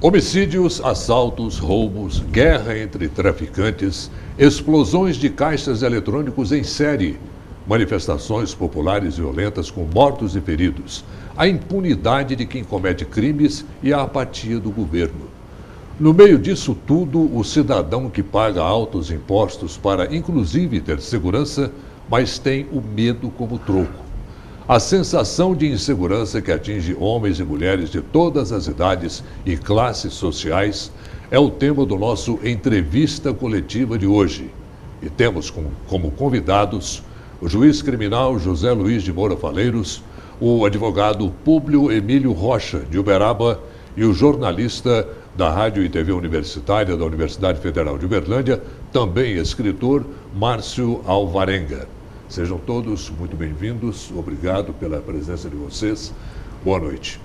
Homicídios, assaltos, roubos, guerra entre traficantes, explosões de caixas eletrônicos em série, manifestações populares violentas com mortos e feridos, a impunidade de quem comete crimes e a apatia do governo. No meio disso tudo, o cidadão que paga altos impostos para, inclusive, ter segurança, mas tem o medo como troco. A sensação de insegurança que atinge homens e mulheres de todas as idades e classes sociais é o tema do nosso Entrevista Coletiva de hoje. E temos como convidados o juiz criminal José Luiz de Moura Faleiros, o advogado Públio Emílio Rocha, de Uberaba, e o jornalista da Rádio e TV Universitária da Universidade Federal de Uberlândia, também escritor, Márcio Alvarenga. Sejam todos muito bem-vindos, obrigado pela presença de vocês. Boa noite.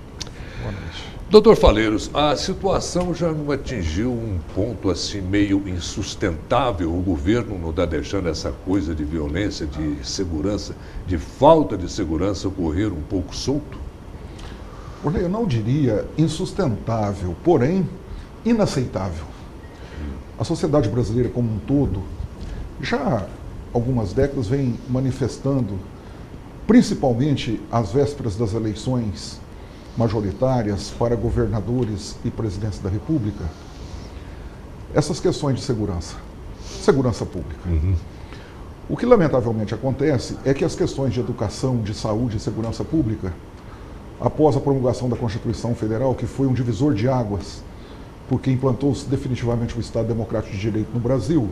Boa noite. Doutor Faleiros, a situação já não atingiu um ponto assim meio insustentável? O governo não está deixando essa coisa de violência, de segurança, de falta de segurança ocorrer um pouco solto? Eu não diria insustentável, porém inaceitável. A sociedade brasileira como um todo já algumas décadas vem manifestando, principalmente às vésperas das eleições majoritárias para governadores e presidentes da República, essas questões de segurança pública. O que lamentavelmente acontece é que as questões de educação, de saúde e segurança pública, após a promulgação da Constituição Federal, que foi um divisor de águas, porque implantou-se definitivamente o Estado Democrático de Direito no Brasil,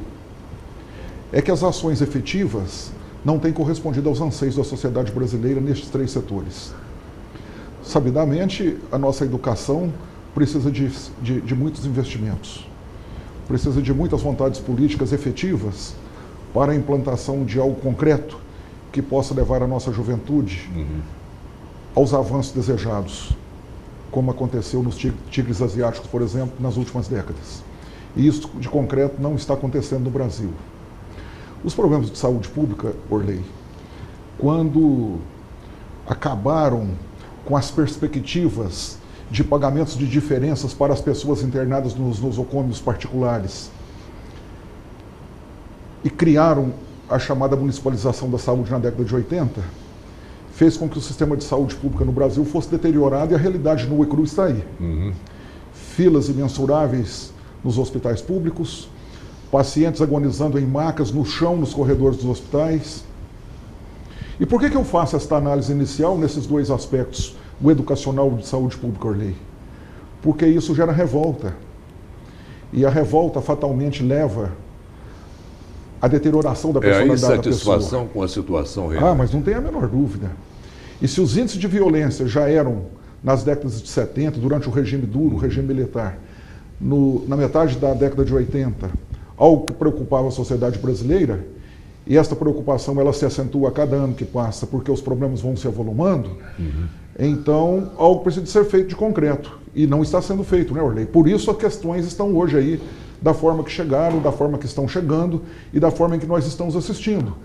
é que as ações efetivas não têm correspondido aos anseios da sociedade brasileira nestes três setores. Sabidamente, a nossa educação precisa de muitos investimentos, precisa de muitas vontades políticas efetivas para a implantação de algo concreto que possa levar a nossa juventude aos avanços desejados, como aconteceu nos tigres asiáticos, por exemplo, nas últimas décadas. E isso de concreto não está acontecendo no Brasil. Os problemas de saúde pública, Orley, quando acabaram com as perspectivas de pagamentos de diferenças para as pessoas internadas nos nosocômios particulares e criaram a chamada municipalização da saúde na década de 80, fez com que o sistema de saúde pública no Brasil fosse deteriorado e a realidade nua e crua está aí. Filas imensuráveis nos hospitais públicos, pacientes agonizando em macas, no chão, nos corredores dos hospitais. E por que eu faço esta análise inicial nesses dois aspectos, o educacional e de saúde pública, Orley? Porque isso gera revolta. E a revolta fatalmente leva à deterioração da personalidade da pessoa. A insatisfação com a situação real. Mas não tem a menor dúvida. E se os índices de violência já eram, nas décadas de 70, durante o regime duro, o regime militar, na metade da década de 80, algo que preocupava a sociedade brasileira, e esta preocupação ela se acentua a cada ano que passa, porque os problemas vão se avolumando, então algo precisa de ser feito de concreto, e não está sendo feito, né, Orley? Por isso as questões estão hoje aí, da forma que chegaram, da forma que estão chegando, e da forma em que nós estamos assistindo.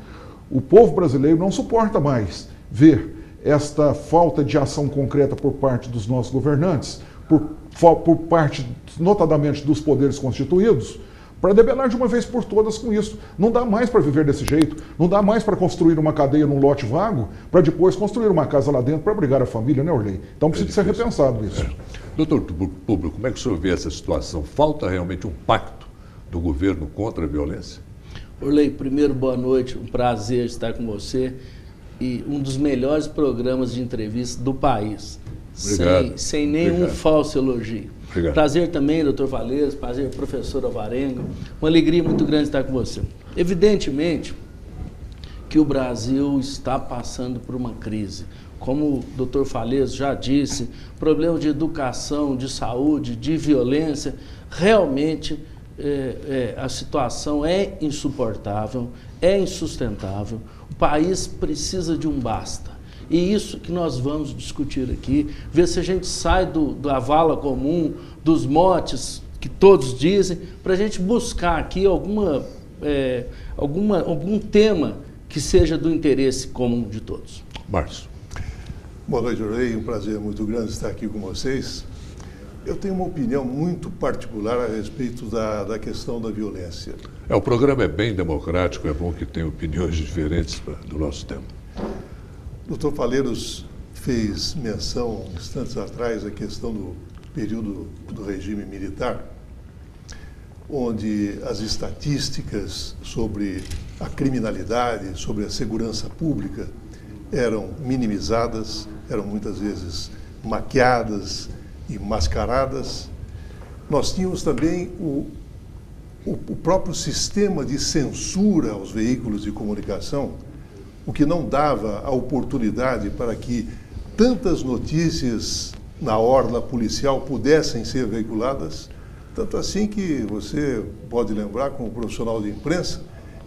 O povo brasileiro não suporta mais ver esta falta de ação concreta por parte dos nossos governantes, por parte, notadamente, dos poderes constituídos, para debelar de uma vez por todas com isso. Não dá mais para viver desse jeito, não dá mais para construir uma cadeia num lote vago, para depois construir uma casa lá dentro para abrigar a família, né, Orley? Então precisa ser repensado isso. Doutor Públio, como é que o senhor vê essa situação? Falta realmente um pacto do governo contra a violência? Orley, primeiro, boa noite, um prazer estar com você e um dos melhores programas de entrevista do país. Obrigado. Sem nenhum falso elogio. Obrigado. Prazer também, doutor Faleiros, prazer, professor Alvarenga. Uma alegria muito grande estar com você. Evidentemente que o Brasil está passando por uma crise. Como o doutor Faleiros já disse, problemas de educação, de saúde, de violência, realmente a situação é insuportável, é insustentável. O país precisa de um basta. E isso que nós vamos discutir aqui, ver se a gente sai da vala comum, dos motes que todos dizem, para a gente buscar aqui algum tema que seja do interesse comum de todos. Márcio. Boa noite, Orley. Um prazer muito grande estar aqui com vocês. Eu tenho uma opinião muito particular a respeito da questão da violência. O programa é bem democrático, é bom que tenha opiniões diferentes do nosso tema. O doutor Faleiros fez menção, instantes atrás, à questão do período do regime militar, onde as estatísticas sobre a criminalidade, sobre a segurança pública eram minimizadas, eram muitas vezes maquiadas e mascaradas. Nós tínhamos também o próprio sistema de censura aos veículos de comunicação, o que não dava a oportunidade para que tantas notícias na orla policial pudessem ser veiculadas, tanto assim que você pode lembrar, como profissional de imprensa,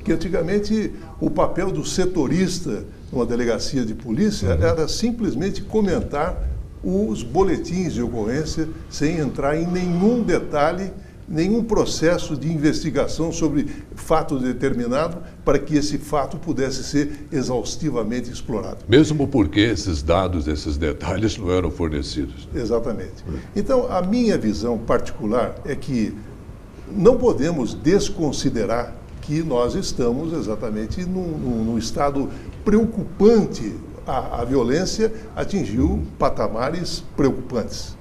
que antigamente o papel do setorista numa delegacia de polícia era simplesmente comentar os boletins de ocorrência sem entrar em nenhum detalhe, nenhum processo de investigação sobre fato determinado para que esse fato pudesse ser exaustivamente explorado. Mesmo porque esses dados, esses detalhes não eram fornecidos. Exatamente. Então, a minha visão particular é que não podemos desconsiderar que nós estamos exatamente num estado preocupante. A violência atingiu patamares preocupantes.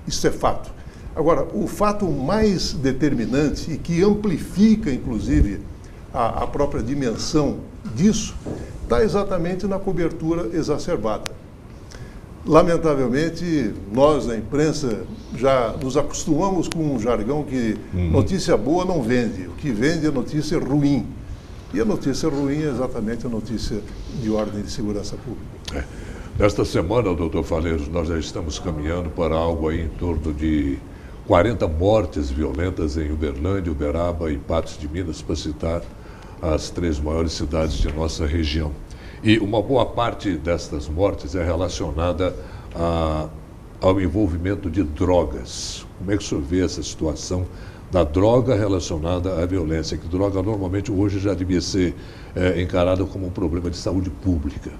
Isso é fato. Agora, o fato mais determinante e que amplifica, inclusive, a própria dimensão disso, está exatamente na cobertura exacerbada. Lamentavelmente, nós da imprensa já nos acostumamos com um jargão que notícia boa não vende, o que vende é notícia ruim. E a notícia ruim é exatamente a notícia de ordem de segurança pública. Nesta semana, doutor Faleiros, nós já estamos caminhando para algo aí em torno de 40 mortes violentas em Uberlândia, Uberaba e Patos de Minas, para citar as 3 maiores cidades de nossa região. E uma boa parte destas mortes é relacionada ao envolvimento de drogas. Como é que o senhor vê essa situação da droga relacionada à violência? Que droga normalmente hoje já devia ser encarada como um problema de saúde pública.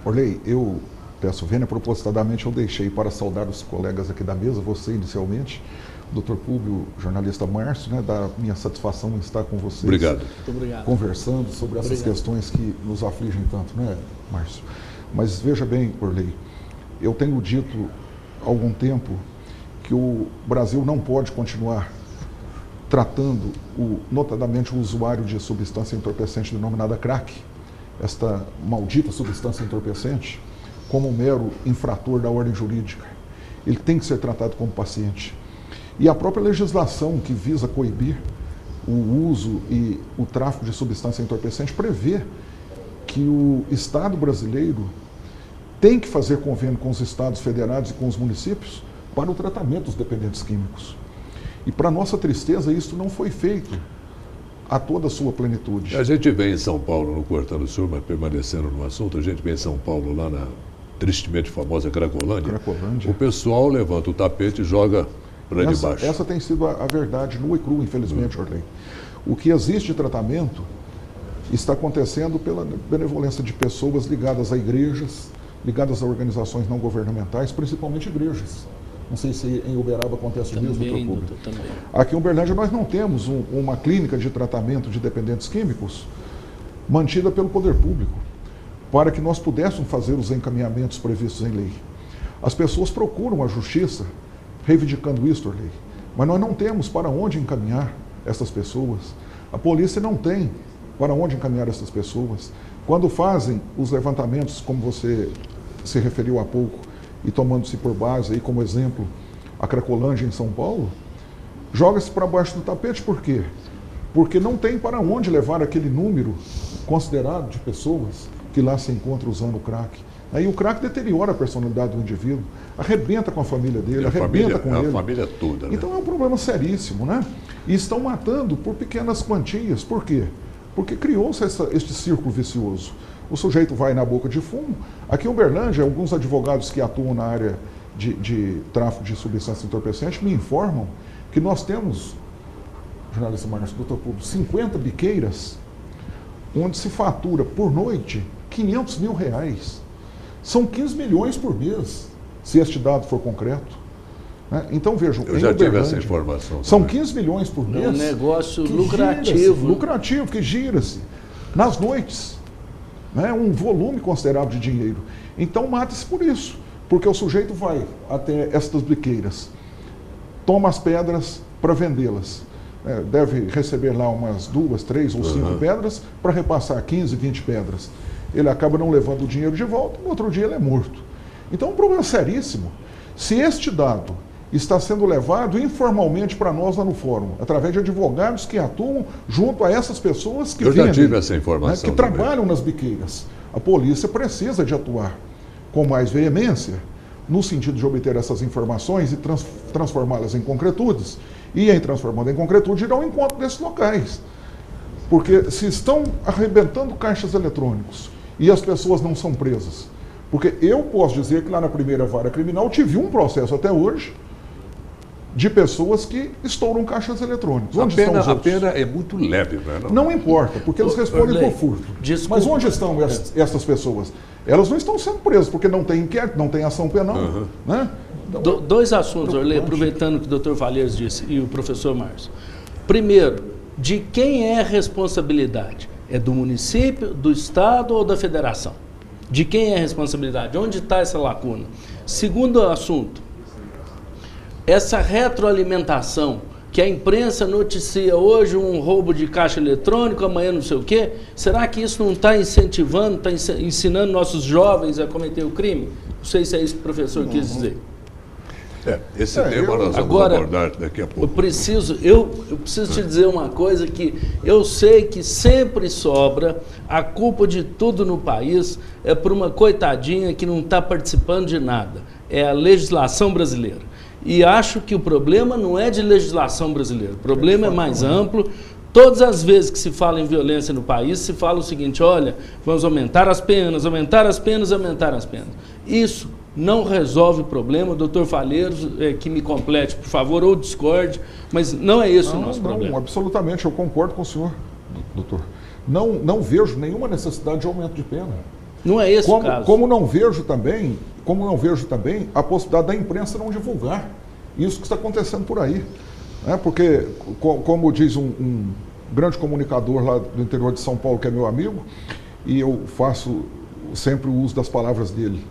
Orley, eu peço vênia, propositadamente eu deixei para saudar os colegas aqui da mesa, você inicialmente, o doutor Públio, jornalista Márcio, né, da minha satisfação em estar com vocês. Obrigado. Muito obrigado. Conversando sobre essas questões que nos afligem tanto, né, Márcio? Mas veja bem, Orley, eu tenho dito há algum tempo que o Brasil não pode continuar tratando, notadamente, o usuário de substância entorpecente denominada crack, esta maldita substância entorpecente, como um mero infrator da ordem jurídica. Ele tem que ser tratado como paciente. E a própria legislação que visa coibir o uso e o tráfico de substância entorpecente prevê que o Estado brasileiro tem que fazer convênio com os estados federados e com os municípios para o tratamento dos dependentes químicos. E, para nossa tristeza, isso não foi feito a toda a sua plenitude. A gente vem em São Paulo, no cortando o senhor, mas permanecendo no assunto, a gente vem em São Paulo, lá na tristemente famosa Cracolândia. O pessoal levanta o tapete e joga para debaixo. Essa tem sido a verdade nua e crua, infelizmente, Orley. O que existe de tratamento está acontecendo pela benevolência de pessoas ligadas a igrejas, ligadas a organizações não governamentais, principalmente igrejas. Não sei se em Uberaba acontece o mesmo, doutor Públio. Aqui em Uberlândia nós não temos uma clínica de tratamento de dependentes químicos mantida pelo poder público, para que nós pudéssemos fazer os encaminhamentos previstos em lei. As pessoas procuram a justiça reivindicando isso, Orley, mas nós não temos para onde encaminhar essas pessoas. A polícia não tem para onde encaminhar essas pessoas. Quando fazem os levantamentos, como você se referiu há pouco, e tomando-se por base, aí como exemplo, a Cracolândia em São Paulo, joga-se para baixo do tapete. Por quê? Porque não tem para onde levar aquele número considerado de pessoas que lá se encontram usando o crack. Aí o crack deteriora a personalidade do indivíduo, arrebenta com a família dele, arrebenta com ele. A família toda, né? Então é um problema seríssimo, né? E estão matando por pequenas quantias. Por quê? Porque criou-se este círculo vicioso. O sujeito vai na boca de fumo. Aqui em Uberlândia, alguns advogados que atuam na área de tráfico de substância entorpecente me informam que nós temos, jornalista Márcio, doutor Públio, 50 biqueiras onde se fatura por noite 500 mil reais. São 15 milhões por mês, se este dado for concreto. Né? Então, vejam, eu já tive essa informação. São também. 15 milhões por mês. É um negócio que lucrativo. Lucrativo, que gira-se nas noites. Né? Um volume considerável de dinheiro. Então, mata-se por isso. Porque o sujeito vai até estas biqueiras, toma as pedras para vendê-las. Deve receber lá umas 2, 3 ou 5 pedras para repassar 15, 20 pedras. Ele acaba não levando o dinheiro de volta, no outro dia ele é morto. Então é um problema seríssimo. Se este dado está sendo levado informalmente para nós lá no fórum, através de advogados que atuam junto a essas pessoas que vendem, já tive essa informação, que trabalham nas biqueiras, a polícia precisa de atuar com mais veemência no sentido de obter essas informações e transformá-las em concretudes. E em transformando em concretude, ir ao encontro desses locais. Porque se estão arrebentando caixas eletrônicos e as pessoas não são presas, porque eu posso dizer que lá na primeira vara criminal tive um processo até hoje de pessoas que estouram caixas eletrônicas. Onde estão os outros? A pena é muito leve, não importa, porque eles respondem por furto. Desculpa. Mas onde estão essas pessoas? Elas não estão sendo presas, porque não tem inquérito, não tem ação penal. Né? Então, dois assuntos, Orley, aproveitando que o Dr. Valleiros disse e o professor Márcio. Primeiro, de quem é a responsabilidade? É do município, do Estado ou da Federação? De quem é a responsabilidade? Onde está essa lacuna? Segundo assunto, essa retroalimentação que a imprensa noticia hoje um roubo de caixa eletrônico, amanhã não sei o quê, será que isso não está incentivando, está ensinando nossos jovens a cometer o crime? Não sei se é isso que o professor quis dizer. Esse tema nós vamos abordar daqui a pouco. Eu preciso te dizer uma coisa, que eu sei que sempre sobra a culpa de tudo no país é por uma coitadinha que não está participando de nada. É a legislação brasileira. E acho que o problema não é de legislação brasileira, o problema é mais amplo. Todas as vezes que se fala em violência no país, se fala o seguinte: olha, vamos aumentar as penas, aumentar as penas, aumentar as penas. Isso não resolve o problema. O doutor Valleiros, que me complete, por favor, ou discorde, mas não é esse o nosso problema. Não, absolutamente, eu concordo com o senhor, doutor. Não vejo nenhuma necessidade de aumento de pena. Não é esse o caso. Como não vejo também a possibilidade da imprensa não divulgar isso que está acontecendo por aí. Porque, como diz um grande comunicador lá do interior de São Paulo, que é meu amigo, e eu faço sempre o uso das palavras dele,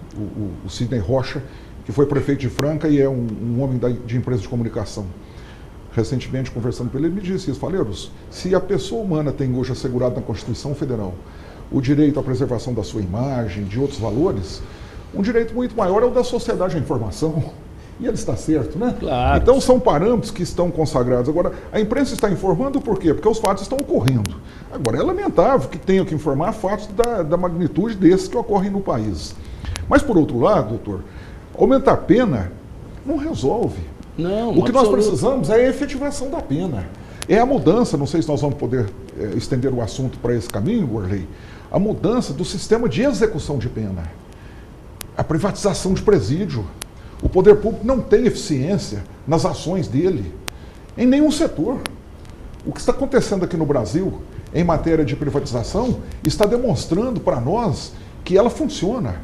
o Sidney Rocha, que foi prefeito de Franca e é um homem de empresa de comunicação. Recentemente, conversando com ele, me disse isso: Valleiros, se a pessoa humana tem hoje assegurado na Constituição Federal o direito à preservação da sua imagem, de outros valores, um direito muito maior é o da sociedade à informação. E ele está certo, né? Claro. Então são parâmetros que estão consagrados. Agora, a imprensa está informando por quê? Porque os fatos estão ocorrendo. Agora, é lamentável que tenham que informar fatos da magnitude desses que ocorrem no país. Mas, por outro lado, doutor, aumentar a pena não resolve. Não, o que nós precisamos é a efetivação da pena. É a mudança, não sei se nós vamos poder estender o assunto para esse caminho, Orley, a mudança do sistema de execução de pena. A privatização de presídio. O poder público não tem eficiência nas ações dele, em nenhum setor. O que está acontecendo aqui no Brasil, em matéria de privatização, está demonstrando para nós que ela funciona.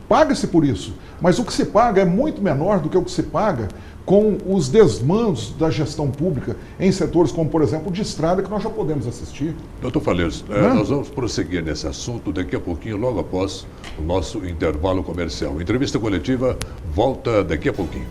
Paga-se por isso, mas o que se paga é muito menor do que o que se paga com os desmandos da gestão pública em setores como, por exemplo, o de estrada, que nós já podemos assistir. Doutor Valleiros, nós vamos prosseguir nesse assunto daqui a pouquinho, logo após o nosso intervalo comercial. Entrevista coletiva volta daqui a pouquinho.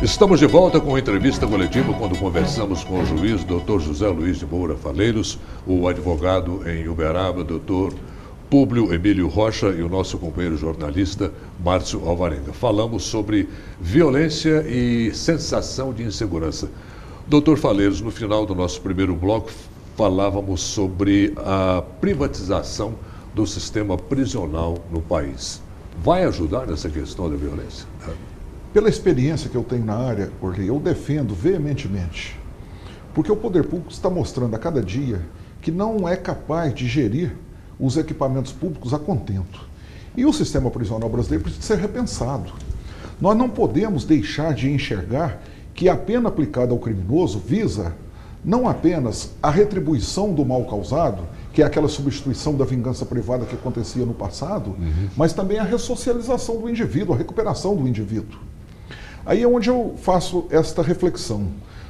Estamos de volta com a entrevista coletiva quando conversamos com o juiz Dr. José Luiz de Moura Valleiros, o advogado em Uberaba, Dr. Públio Emílio Rocha e o nosso companheiro jornalista Márcio Alvarenga. Falamos sobre violência e sensação de insegurança. Dr. Valleiros, no final do nosso primeiro bloco, falávamos sobre a privatização do sistema prisional no país. Vai ajudar nessa questão da violência? Pela experiência que eu tenho na área, Orley, eu defendo veementemente, porque o poder público está mostrando a cada dia que não é capaz de gerir os equipamentos públicos a contento. E o sistema prisional brasileiro precisa ser repensado. Nós não podemos deixar de enxergar que a pena aplicada ao criminoso visa não apenas a retribuição do mal causado, que é aquela substituição da vingança privada que acontecia no passado, mas também a ressocialização do indivíduo, a recuperação do indivíduo. Aí é onde eu faço esta reflexão.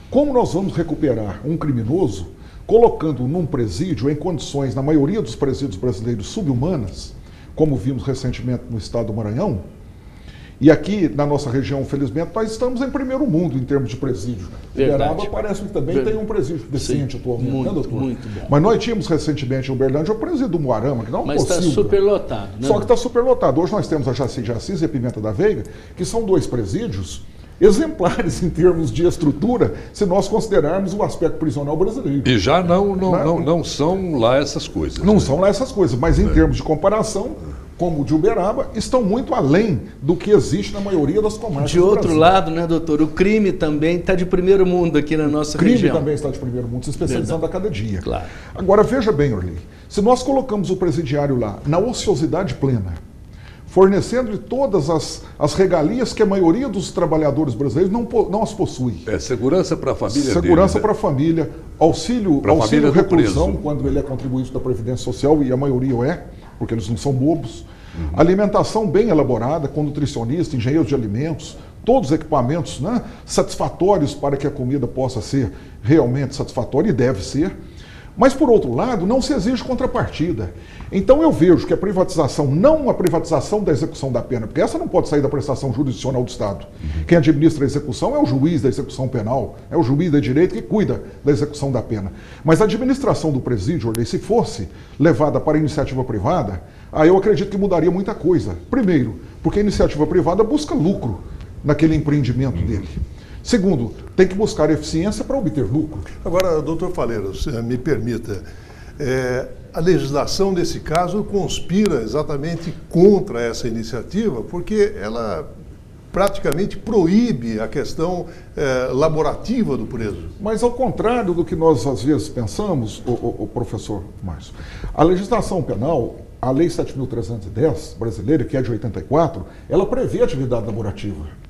Como nós vamos recuperar um criminoso colocando num presídio em condições, na maioria dos presídios brasileiros, subhumanas, como vimos recentemente no estado do Maranhão? E aqui na nossa região, felizmente, nós estamos em primeiro mundo em termos de presídio. Uberaba parece que também tem um presídio decente atualmente, muito, né, doutor? Muito bom. Mas nós tínhamos recentemente em Uberlândia o presídio do Moarama, que não é Mas está superlotado, né? Só que está superlotado. Hoje nós temos a Jaci de Assis e a Pimenta da Veiga, que são dois presídios exemplares em termos de estrutura, se nós considerarmos o aspecto prisional brasileiro. E já não são lá essas coisas. Não né? são lá essas coisas, mas em termos de comparação, como o de Uberaba, estão muito além do que existe na maioria das comarcas. De outro lado, né, doutor, o crime também está de primeiro mundo aqui na nossa região. O crime também está de primeiro mundo, se especializando a cada dia. Claro. Agora, veja bem, Orley, se nós colocamos o presidiário lá na ociosidade plena, fornecendo-lhe todas as regalias que a maioria dos trabalhadores brasileiros não as possui. É segurança para a família. Segurança para a família, auxílio reclusão, quando ele é contribuinte da Previdência Social, e a maioria é, porque eles não são bobos. Alimentação bem elaborada, com nutricionista, engenheiro de alimentos, todos os equipamentos, né, satisfatórios para que a comida possa ser realmente satisfatória, e deve ser. Mas, por outro lado, não se exige contrapartida. Então eu vejo que a privatização, não a privatização da execução da pena, porque essa não pode sair da prestação jurisdicional do Estado. Quem administra a execução é o juiz da execução penal, é o juiz da direito que cuida da execução da pena. Mas a administração do presídio, se fosse levada para a iniciativa privada, aí eu acredito que mudaria muita coisa. Primeiro, porque a iniciativa privada busca lucro naquele empreendimento dele. Segundo, tem que buscar eficiência para obter lucro. Agora, doutor Faleiros, me permita, a legislação nesse caso conspira exatamente contra essa iniciativa, porque ela praticamente proíbe a questão laborativa do preso. Mas ao contrário do que nós às vezes pensamos, o professor Márcio, a legislação penal, a Lei 7.310 brasileira, que é de 84, ela prevê atividade laborativa.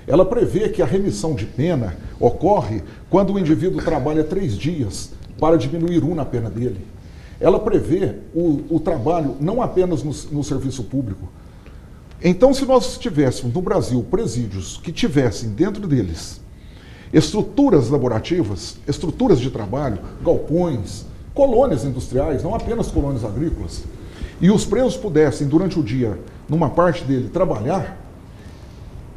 Ela prevê que a remissão de pena ocorre quando o indivíduo trabalha 3 dias para diminuir 1 na pena dele. Ela prevê o trabalho não apenas no serviço público. Então, se nós tivéssemos no Brasil presídios que tivessem dentro deles estruturas laborativas, estruturas de trabalho, galpões, colônias industriais, não apenas colônias agrícolas, e os presos pudessem, durante o dia, numa parte dele, trabalhar,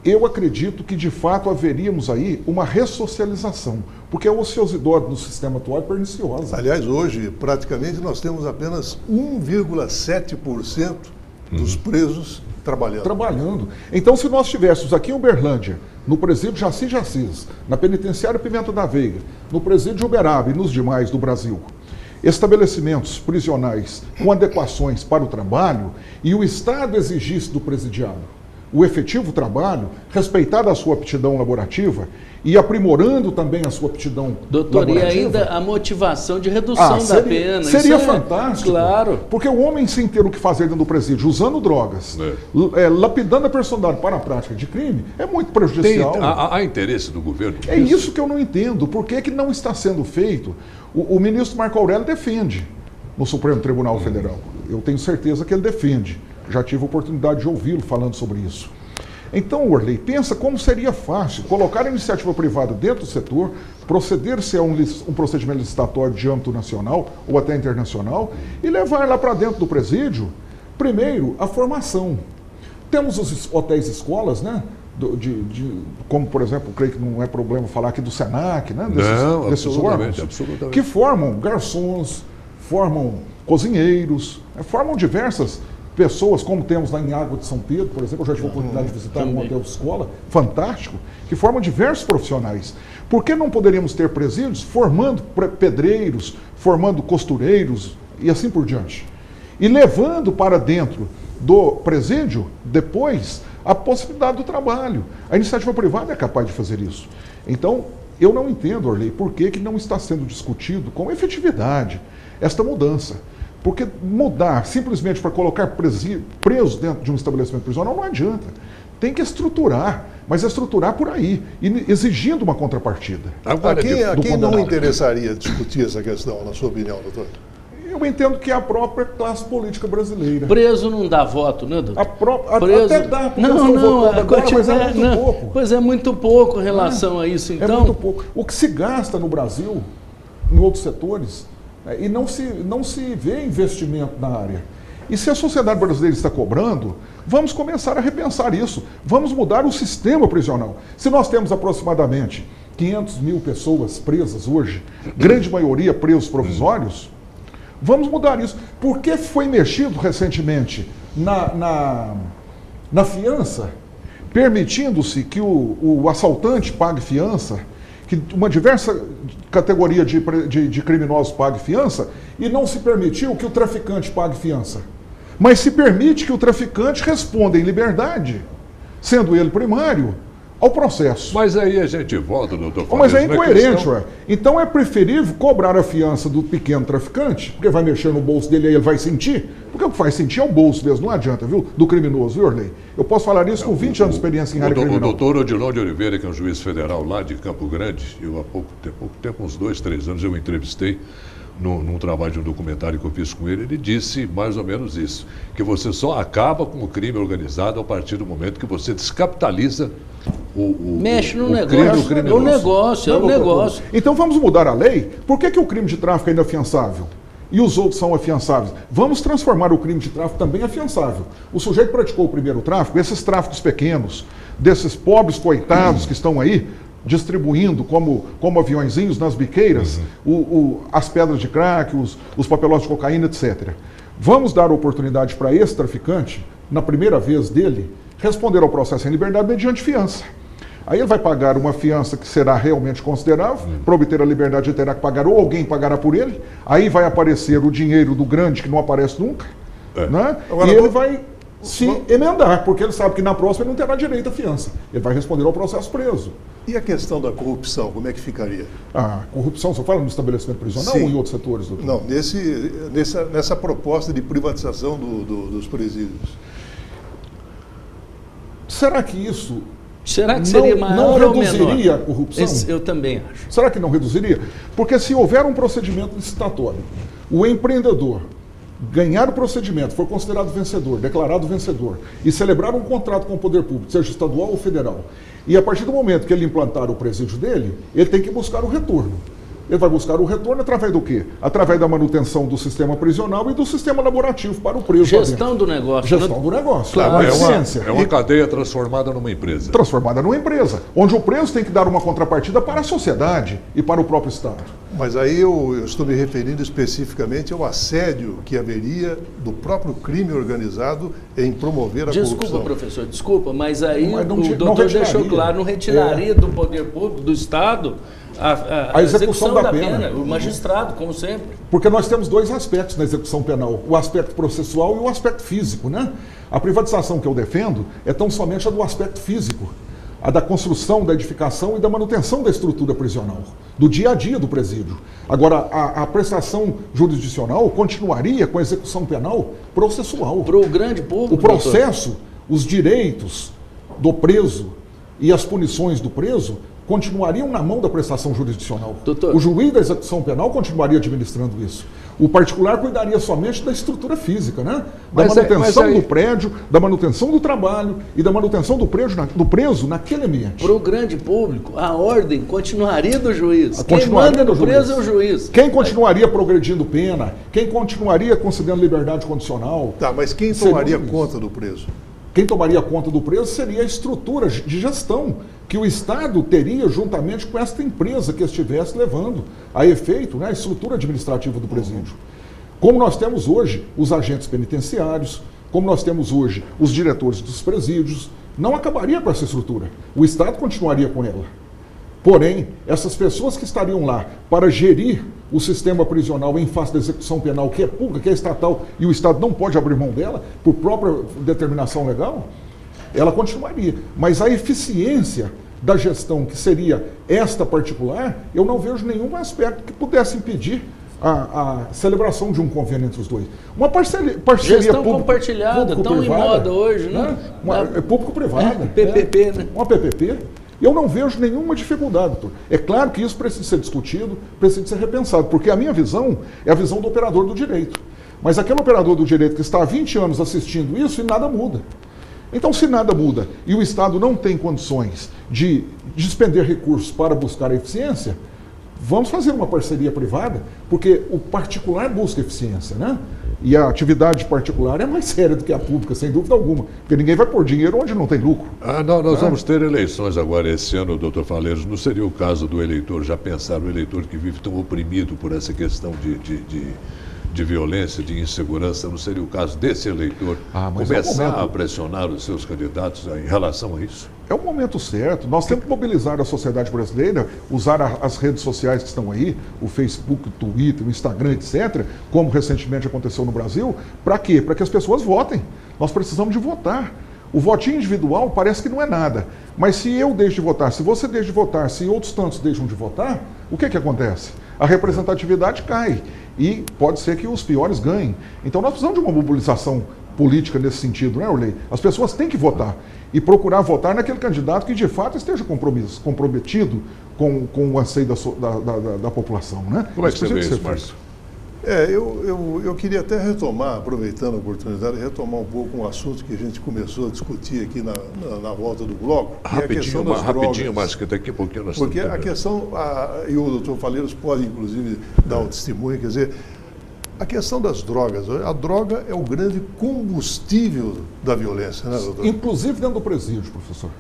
eu acredito que, de fato, haveríamos aí uma ressocialização, porque a ociosidade no sistema atual é perniciosa. Aliás, hoje, praticamente, nós temos apenas 1,7% dos presos trabalhando. Então, se nós tivéssemos aqui em Uberlândia, no presídio Jaci de Assis, na penitenciária Pimenta da Veiga, no presídio Uberaba e nos demais do Brasil, estabelecimentos prisionais com adequações para o trabalho, e o Estado exigisse do presidiário o efetivo trabalho, respeitada a sua aptidão laborativa e aprimorando também a sua aptidão laborativa. E ainda a motivação de redução da pena. Seria fantástico. Claro. Porque o homem, sem ter o que fazer dentro do presídio, usando drogas, lapidando a personalidade para a prática de crime, é muito prejudicial. Há interesse do governo? É isso que eu não entendo. Por que não está sendo feito? O ministro Marco Aurélio defende no Supremo Tribunal Federal. Eu tenho certeza que ele defende. Já tive a oportunidade de ouvi-lo falando sobre isso. Então, Orley, pensa como seria fácil colocar a iniciativa privada dentro do setor, proceder-se a um procedimento licitatório de âmbito nacional ou até internacional e levar lá para dentro do presídio, primeiro, a formação. Temos os hotéis escolas, né? Como, por exemplo, creio que não é problema falar aqui do SENAC, né? Desses órgãos, que formam garçons, formam cozinheiros, formam diversas pessoas, como temos lá em Água de São Pedro, por exemplo, eu já tive a oportunidade de visitar um hotel de escola fantástico, que formam diversos profissionais. Por que não poderíamos ter presídios formando pedreiros, formando costureiros e assim por diante? E levando para dentro do presídio, depois, a possibilidade do trabalho. A iniciativa privada é capaz de fazer isso. Então, eu não entendo, Orley, por que não está sendo discutido com efetividade esta mudança. Porque mudar simplesmente para colocar preso dentro de um estabelecimento prisional não adianta. Tem que estruturar, mas estruturar por aí, exigindo uma contrapartida. Agora, a quem não interessaria discutir essa questão, na sua opinião, doutor? Eu entendo que é a própria classe política brasileira. Preso não dá voto, né, doutor? Preso... Até dá, porque mas é muito pouco. Pois é, muito pouco em relação a isso, então. É muito pouco. O que se gasta no Brasil, em outros setores, e não se vê investimento na área. E se a sociedade brasileira está cobrando, vamos começar a repensar isso. Vamos mudar o sistema prisional. Se nós temos aproximadamente 500 mil pessoas presas hoje, grande maioria presos provisórios, vamos mudar isso. Por que foi mexido recentemente na fiança, permitindo-se que o assaltante pague fiança, que uma diversa categoria de criminosos pague fiança, e não se permitiu que o traficante pague fiança. Mas se permite que o traficante responda em liberdade, sendo ele primário, ao processo. Mas aí a gente volta, doutor. Mas é incoerente, ué. Então é preferível cobrar a fiança do pequeno traficante, porque vai mexer no bolso dele e aí ele vai sentir. Porque o que faz sentir é o bolso mesmo, não adianta, viu? Do criminoso, viu, Orley? Eu posso falar isso com 20 anos de experiência em área criminal. O doutor Odilon de Oliveira, que é um juiz federal lá de Campo Grande, eu há pouco tempo, uns 2, 3 anos, eu o entrevistei num trabalho de um documentário que eu fiz com ele disse mais ou menos isso, que você só acaba com o crime organizado a partir do momento que você descapitaliza mexe no negócio. É um negócio. Então vamos mudar a lei? Por que o crime de tráfico é inafiançável? E os outros são afiançáveis? Vamos transformar o crime de tráfico também em afiançável. O sujeito praticou o primeiro tráfico, esses tráficos pequenos, desses pobres coitados que estão aí, distribuindo como aviõezinhos nas biqueiras, as pedras de crack, os papelotes de cocaína, etc. Vamos dar oportunidade para esse traficante, na primeira vez dele, responder ao processo em liberdade mediante fiança. Aí ele vai pagar uma fiança que será realmente considerável, para obter a liberdade ele terá que pagar, ou alguém pagará por ele, aí vai aparecer o dinheiro do grande que não aparece nunca, né? Agora, e ele vai se emendar, porque ele sabe que na próxima ele não terá direito à fiança. Ele vai responder ao processo preso. E a questão da corrupção, como é que ficaria? A corrupção, você fala no estabelecimento prisional ou em outros setores, doutor? Não, nessa proposta de privatização dos presídios. Será que isso seria maior não ou reduziria menor? A corrupção? Eu também acho. Será que não reduziria? Porque se houver um procedimento licitatório, o empreendedor ganhar o procedimento, for considerado vencedor, declarado vencedor, e celebrar um contrato com o poder público, seja estadual ou federal, e a partir do momento que ele implantar o presídio dele, ele tem que buscar o retorno. Ele vai buscar o retorno através do quê? Através da manutenção do sistema prisional e do sistema laborativo para o preso. Gestão do negócio. Gestão do negócio. Claro, é uma cadeia transformada numa empresa. Transformada numa empresa, onde o preso tem que dar uma contrapartida para a sociedade e para o próprio Estado. Mas aí eu estou me referindo especificamente ao assédio que haveria do próprio crime organizado em promover a corrupção. Desculpa, professor, mas aí o doutor deixou claro, não retiraria do poder público, do Estado, a execução da pena. O magistrado, como sempre. Porque nós temos dois aspectos na execução penal, o aspecto processual e o aspecto físico, né? A privatização que eu defendo é tão somente a do aspecto físico, a da construção, da edificação e da manutenção da estrutura prisional, do dia a dia do presídio. Agora, a prestação jurisdicional continuaria com a execução penal processual. Para o grande público. O processo, os direitos do preso e as punições do preso continuariam na mão da prestação jurisdicional. Doutor. O juiz da execução penal continuaria administrando isso. O particular cuidaria somente da estrutura física, né? Da manutenção do prédio, da manutenção do trabalho e da manutenção do preso naquele ambiente. Para o grande público, a ordem continuaria do juiz. Quem manda no preso é o juiz. Quem continuaria progredindo pena? Quem continuaria concedendo liberdade condicional? Tá, mas quem tomaria conta do preso? Quem tomaria conta do preso seria a estrutura de gestão que o Estado teria juntamente com esta empresa que estivesse levando a efeito, né, a estrutura administrativa do presídio. Como nós temos hoje os agentes penitenciários, como nós temos hoje os diretores dos presídios, não acabaria com essa estrutura. O Estado continuaria com ela. Porém, essas pessoas que estariam lá para gerir o sistema prisional em face da execução penal, que é pública, que é estatal, e o Estado não pode abrir mão dela, por própria determinação legal, ela continuaria. Mas a eficiência da gestão, que seria esta particular, eu não vejo nenhum aspecto que pudesse impedir a celebração de um convênio entre os dois. Uma parceria gestão compartilhada, tão em moda hoje, né? Público-privada. PPP, né? Uma PPP. Eu não vejo nenhuma dificuldade, doutor. É claro que isso precisa ser discutido, precisa ser repensado, porque a minha visão é a visão do operador do direito. Mas aquele operador do direito que está há 20 anos assistindo isso e nada muda. Então, se nada muda e o Estado não tem condições de despender recursos para buscar a eficiência, vamos fazer uma parceria privada, porque o particular busca eficiência, né? E a atividade particular é mais séria do que a pública, sem dúvida alguma, porque ninguém vai pôr dinheiro onde não tem lucro. Nós vamos ter eleições agora esse ano, doutor Faleiros. Não seria o caso do eleitor, já pensar o eleitor que vive tão oprimido por essa questão de violência, de insegurança, não seria o caso desse eleitor começar a pressionar os seus candidatos em relação a isso? É o momento certo. Nós temos que mobilizar a sociedade brasileira, usar as redes sociais que estão aí, o Facebook, o Twitter, o Instagram, etc., como recentemente aconteceu no Brasil. Para quê? Para que as pessoas votem. Nós precisamos de votar. O votinho individual parece que não é nada. Mas se eu deixo de votar, se você deixa de votar, se outros tantos deixam de votar, o que acontece? A representatividade cai. E pode ser que os piores ganhem. Então nós precisamos de uma mobilização política nesse sentido, né, Orley? As pessoas têm que votar e procurar votar naquele candidato que de fato esteja comprometido com o anseio da população, né? Como é que você vê isso, Márcio? Eu queria até retomar, aproveitando a oportunidade, retomar um pouco um assunto que a gente começou a discutir aqui na volta do bloco. Rapidinho, Márcio, que daqui a pouquinho nós porque a questão, e o doutor Faleiros pode inclusive dar um testemunho, quer dizer, a questão das drogas. A droga é o grande combustível da violência, né, doutor? Inclusive dentro do presídio, professor.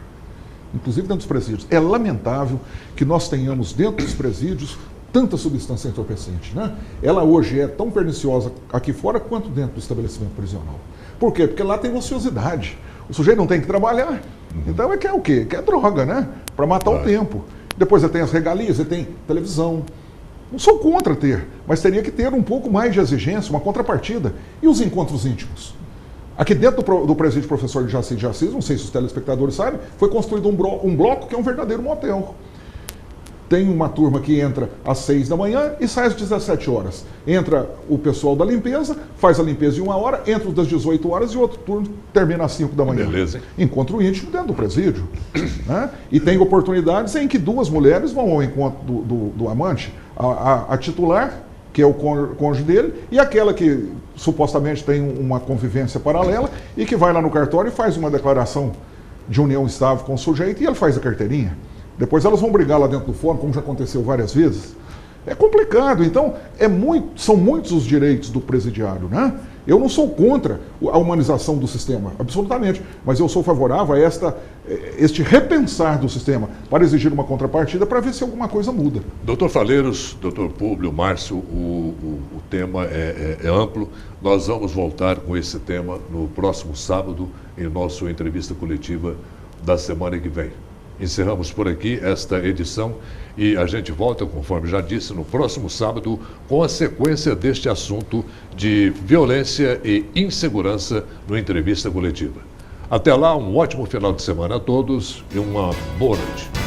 Inclusive dentro dos presídios. É lamentável que nós tenhamos dentro dos presídios tanta substância entorpecente, né? Ela hoje é tão perniciosa aqui fora quanto dentro do estabelecimento prisional. Por quê? Porque lá tem ociosidade. O sujeito não tem que trabalhar. Então ele quer o quê? Quer droga, né? Para matar o tempo. Depois ele tem as regalias, ele tem televisão. Não sou contra ter, mas teria que ter um pouco mais de exigência, uma contrapartida. E os encontros íntimos? Aqui dentro do presídio professor de Jaci, não sei se os telespectadores sabem, foi construído um bloco que é um verdadeiro motel. Tem uma turma que entra às 6 da manhã e sai às 17 horas. Entra o pessoal da limpeza, faz a limpeza em 1 hora, entra das 18 horas e o outro turno termina às 5 da manhã. Beleza, hein? Encontro íntimo dentro do presídio. Né? E tem oportunidades em que 2 mulheres vão ao encontro do amante, a titular, que é o cônjuge dele, e aquela que supostamente tem uma convivência paralela e que vai lá no cartório e faz uma declaração de união estável com o sujeito e ele faz a carteirinha. Depois elas vão brigar lá dentro do fórum, como já aconteceu várias vezes. É complicado. Então, são muitos os direitos do presidiário, né? Eu não sou contra a humanização do sistema, absolutamente. Mas eu sou favorável a este repensar do sistema para exigir uma contrapartida para ver se alguma coisa muda. Doutor Faleiros, doutor Públio, Márcio, o tema é amplo. Nós vamos voltar com esse tema no próximo sábado, em nossa entrevista coletiva da semana que vem. Encerramos por aqui esta edição e a gente volta, conforme já disse, no próximo sábado com a sequência deste assunto de violência e insegurança no Entrevista Coletiva. Até lá, um ótimo final de semana a todos e uma boa noite.